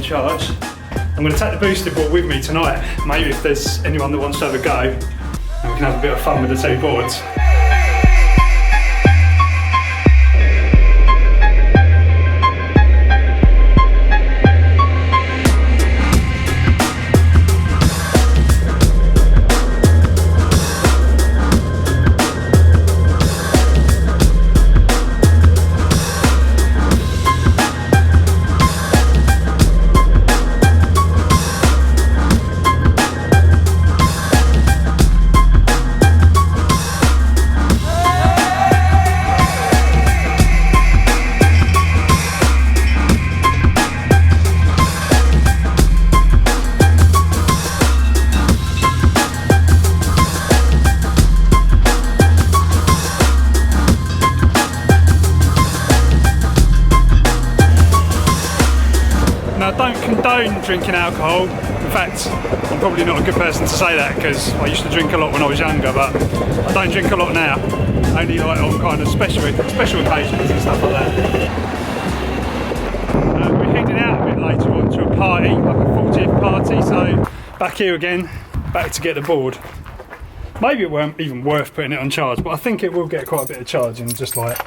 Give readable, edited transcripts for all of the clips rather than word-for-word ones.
charge. I'm going to take the boosted board with me tonight, maybe if there's anyone that wants to have a go, and we can have a bit of fun with the two boards. Now, I don't condone drinking alcohol. In fact, I'm probably not a good person to say that because I used to drink a lot when I was younger, but I don't drink a lot now. Only like on kind of special occasions and stuff like that. We're heading out a bit later on to a party, like a 40th party, so back here again, back to get the board. Maybe it weren't even worth putting it on charge, but I think it will get quite a bit of charge in just like,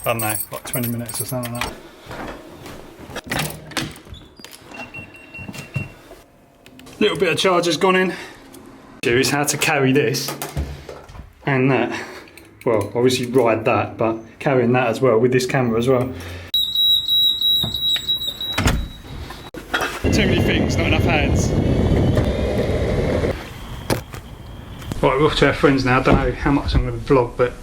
I don't know, like 20 minutes or something like that. Little bit of charge has gone in. Here is how to carry this and that. Well, obviously ride that, but carrying that as well with this camera as well. Too many things, not enough hands. Right, we're off to our friends now. I don't know how much I'm going to vlog, but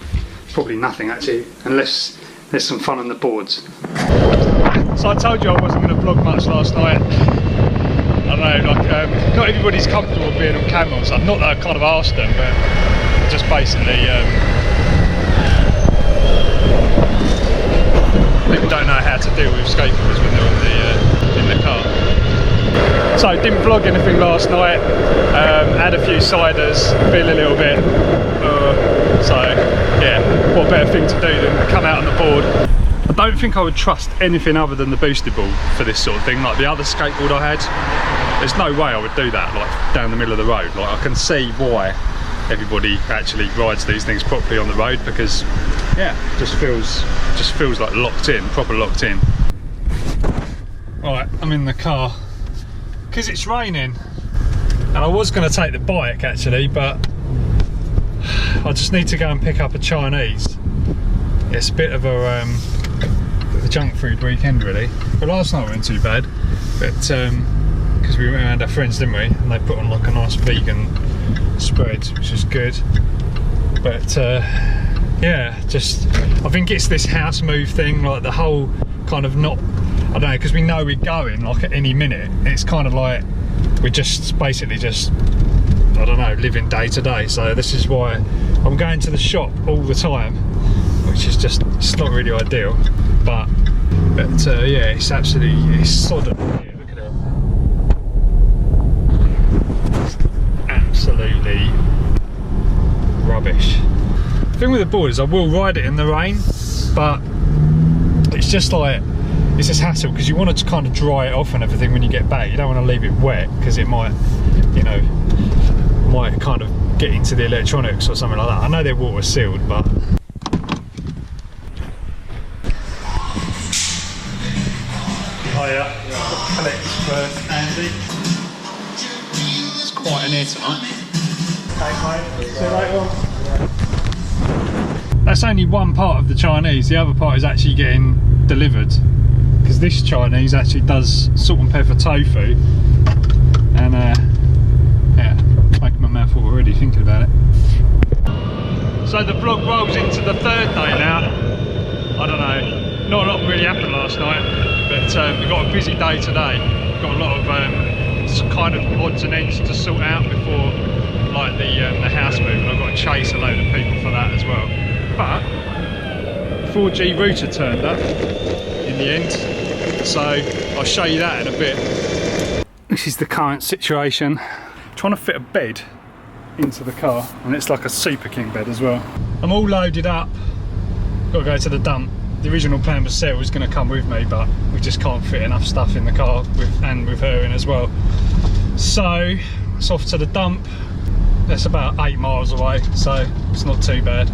probably nothing actually, unless there's some fun on the boards. So I told you I wasn't going to vlog much last night. I don't know, like, not everybody's comfortable being on camera, so not that I kind of asked them, but just basically, people don't know how to deal with skateboards when they're in the car. So didn't vlog anything last night, had a few ciders, feel a little bit, so yeah, what better thing to do than come out on the board. I don't think I would trust anything other than the boosted board for this sort of thing. Like the other skateboard I had, there's no way I would do that, like down the middle of the road. Like I can see why everybody actually rides these things properly on the road, because yeah, just feels like locked in, proper locked in. Right, I'm in the car because it's raining, and I was going to take the bike actually, but I just need to go and pick up a Chinese. It's a bit of a junk food weekend really, but last night went too bad, but because we went around our friends, didn't we, and they put on like a nice vegan spread, which is good. But yeah, just I think it's this house move thing, like the whole kind of not, I don't know, because we know we're going like at any minute, it's kind of like we're just basically just, I don't know, living day to day. So this is why I'm going to the shop all the time, which is just, it's not really ideal, but yeah, it's absolutely, it's sodden here, look at it. It's absolutely rubbish. The thing with the board is I will ride it in the rain, but it's just like, it's this hassle because you want to kind of dry it off and everything when you get back. You don't want to leave it wet because it might, you know, might kind of get into the electronics or something like that. I know they're water sealed, but Alex for Andy. It's quite in here tonight. Okay, see you later. That's only one part of the Chinese, the other part is actually getting delivered, because this Chinese actually does salt and pepper tofu, and yeah, making my mouth water already thinking about it. So the vlog rolls into the third day now. I don't know, not a lot really happened last night, but we've got a busy day today. We've got a lot of kind of odds and ends to sort out before like the house move, and I've got to chase a load of people for that as well. But 4G router turned up in the end, so I'll show you that in a bit. This is the current situation. I'm trying to fit a bed into the car, and it's like a Super King bed as well. I'm all loaded up, got to go to the dump, the original plan was Sarah was going to come with me, but we just can't fit enough stuff in the car with her in as well. So it's off to the dump. That's about 8 miles away, so it's not too bad.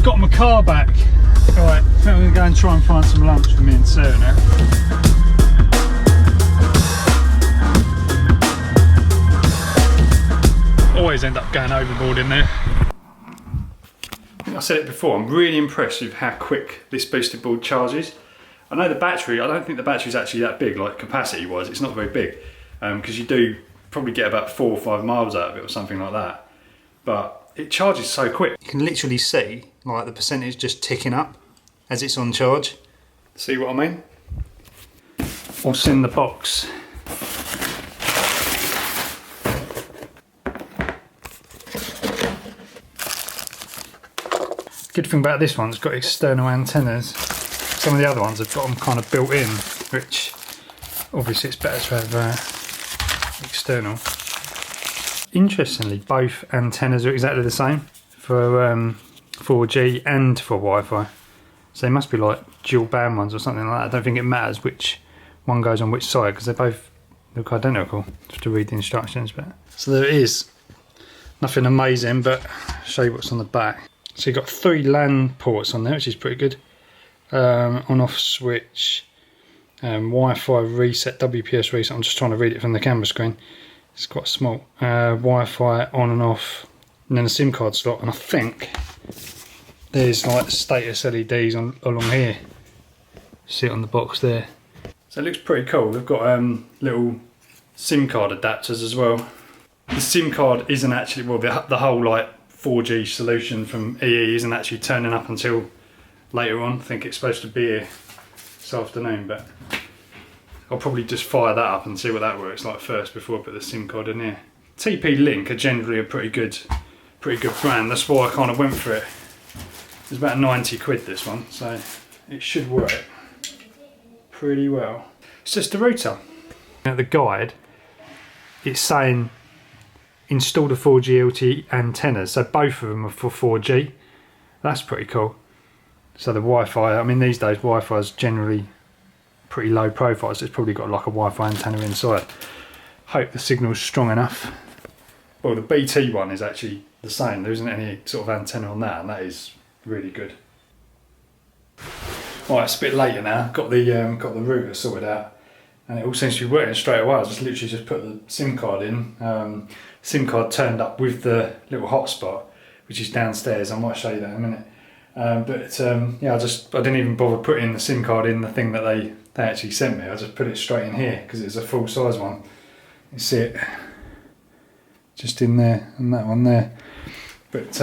Got my car back. Alright, I think I'm going to go and try and find some lunch for me and Sarah now. Always end up going overboard in there. I said it before, I'm really impressed with how quick this boosted board charges. I know the battery, I don't think the battery's actually that big, like capacity wise, it's not very big. Because you do probably get about 4 or 5 miles out of it or something like that. But it charges so quick. You can literally see like the percentage just ticking up as it's on charge. See what I mean? What's in the box? Good thing about this one, it's got external antennas. Some of the other ones have got them kind of built in, which obviously it's better to have external. Interestingly, both antennas are exactly the same for 4G and for Wi-Fi. So they must be like dual band ones or something like that. I don't think it matters which one goes on which side because they both look identical. Just to read the instructions. But so there it is. Nothing amazing, but I'll show you what's on the back. So you've got 3 LAN ports on there, which is pretty good. On-off switch, Wi-Fi reset, WPS reset. I'm just trying to read it from the camera screen. It's quite small. Wi-Fi on and off, and then a SIM card slot. And I think there's like status LEDs along here. See it on the box there. So it looks pretty cool. They've got little SIM card adapters as well. The SIM card isn't actually, well, the whole like 4G solution from EE isn't actually turning up until later on. I think it's supposed to be here this afternoon, but I'll probably just fire that up and see what that works like first before I put the SIM card in here. TP-Link are generally a pretty good brand. That's why I kind of went for it. It's about 90 quid this one, so it should work pretty well. It's just a router. At the guide, it's saying install the 4G LTE antennas, so both of them are for 4G. That's pretty cool. So the Wi-Fi, I mean these days Wi-Fi is generally pretty low profile, so it's probably got like a Wi-Fi antenna inside. Hope the signal's strong enough. Well, the BT one is actually the same. There isn't any sort of antenna on that, and that is really good. Right, it's a bit later now. Got the router sorted out, and it all seems to be working straight away. I just literally just put the SIM card in. SIM card turned up with the little hotspot, which is downstairs. I might show you that in a minute. Yeah, I didn't even bother putting the SIM card in the thing that they actually sent me. I just put it straight in here because it's a full size one. You see it just in there and that one there. But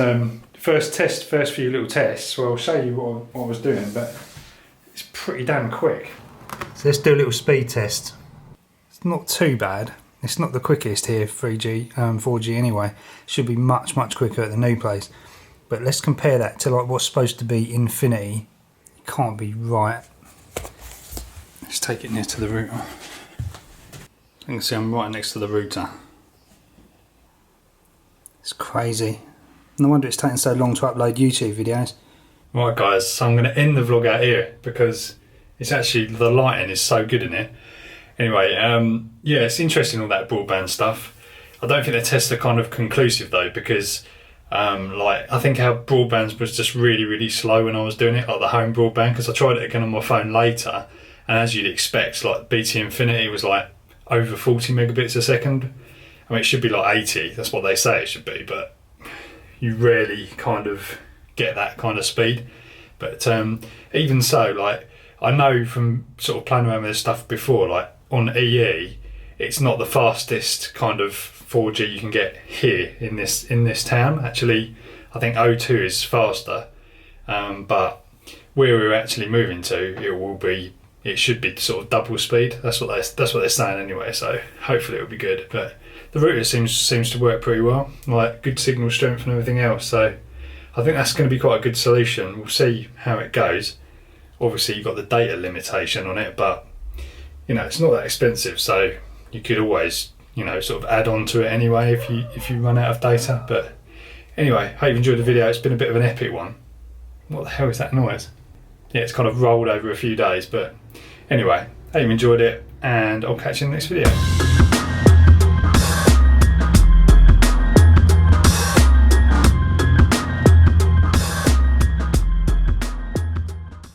first few little tests, well, I'll show you what I was doing, but it's pretty damn quick. So let's do a little speed test. It's not too bad. It's not the quickest here, 3G, 4G anyway. Should be much quicker at the new place. But let's compare that to like what's supposed to be infinity. It can't be right. Let's take it near to the router. You can see I'm right next to the router. It's crazy. No wonder it's taking so long to upload YouTube videos. Right guys, so I'm going to end the vlog out here because it's actually, the lighting is so good in it. Anyway, yeah, it's interesting all that broadband stuff. I don't think the tests are kind of conclusive though, because like I think our broadband was just really slow when I was doing it, like the home broadband, because I tried it again on my phone later, and as you'd expect, like BT Infinity was like over 40 megabits a second. I mean, it should be like 80, that's what they say it should be, but you rarely kind of get that kind of speed. But even so, like I know from sort of playing around with this stuff before, like on EE, it's not the fastest kind of 4G you can get here in this town. Actually, I think O2 is faster, but where we're actually moving to, it should be sort of double speed. That's what they're saying anyway. So hopefully it'll be good. But the router seems to work pretty well, like good signal strength and everything else. So I think that's going to be quite a good solution. We'll see how it goes. Obviously you've got the data limitation on it, but you know, it's not that expensive, so you could always you know, sort of add on to it anyway if you run out of data. But anyway, hope you enjoyed the video. It's been a bit of an epic one. What the hell is that noise? Yeah, it's kind of rolled over a few days, but anyway, hope you enjoyed it, and I'll catch you in the next video.